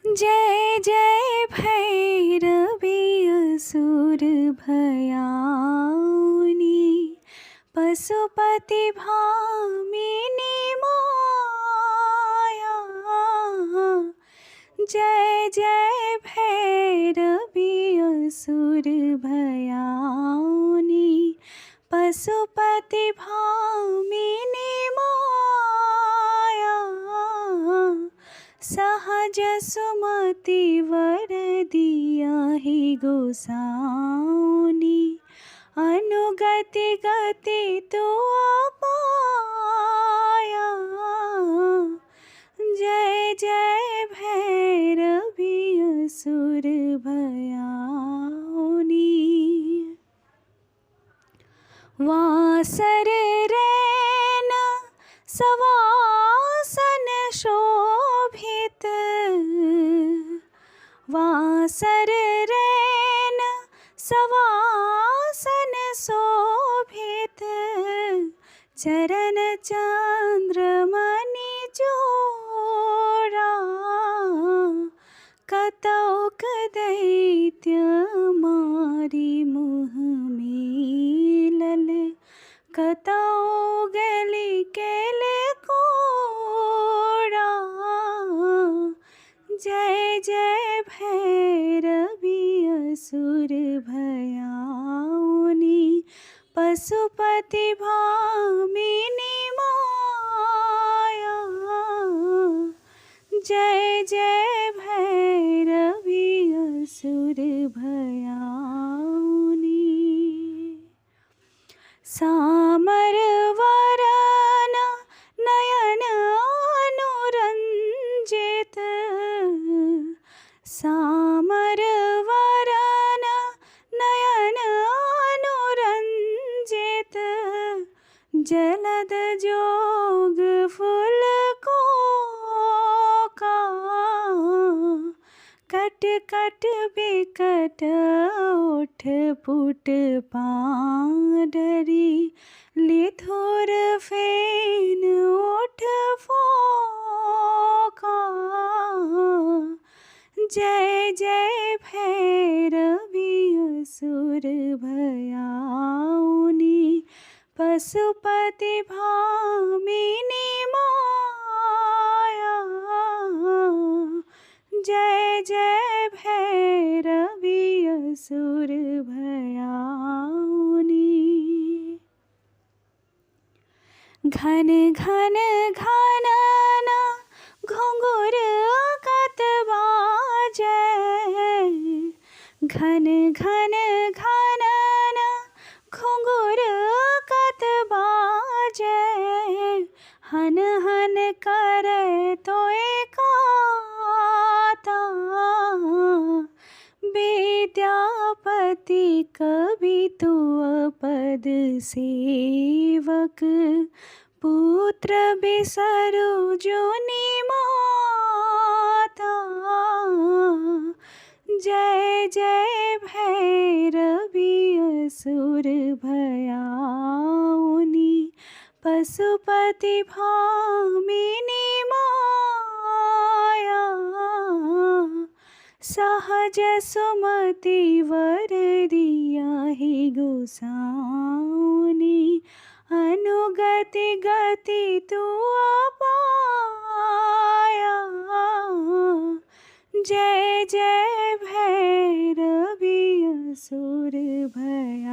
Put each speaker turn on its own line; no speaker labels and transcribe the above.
जय जय भैरवी असुर भयाउनी पशुपति भामिनी माया। जय जय भैरवी असुर भयाउनी पशुपति भामिनी माया। सहज सुमति वर दिया ही गोसाउनी अनुगति गति तो पाया। जय जय भैरवी असुर भयाउनी वासर रैन सवासन शोभित। वासर रैन सवासन शोभित चरण चंद्रमणि जोड़ा। कतौक दैत्य मारी मुँह मेलल कतौ गली केल कोड़ा। जय जय भैरवी असुर भयाउनी पशुपति भामिनी माया। जय जय भैरवी असुर भयाउनी सामर वरन नयन अनुरंजित। सामर वरन नयन अनुरंजित जलद जोग फूल को का। कट कट बिकट ओठ पुट पाडरी लिथुर फेन ओठ फोका। जय जय भैरवी असुर भयाउनी पशुपति भामिनी माया। जय जय भैरवी असुर भयाउनी घन घन घनन घुंघुर कत बाजै। घन घन घनन घुंघुर कत बाजै हन हन करे तोय काता। विद्यापति कवि तु पद सेवक पुत्र बिसरु जोनि माता। जय जय भैरवी असुर भयाउनी पशुपति भामिनी माया। सहज सुमति वर दिया ही गोसाउनी अनुगति गति तू पाया। जय जय भैरवी असुर भया।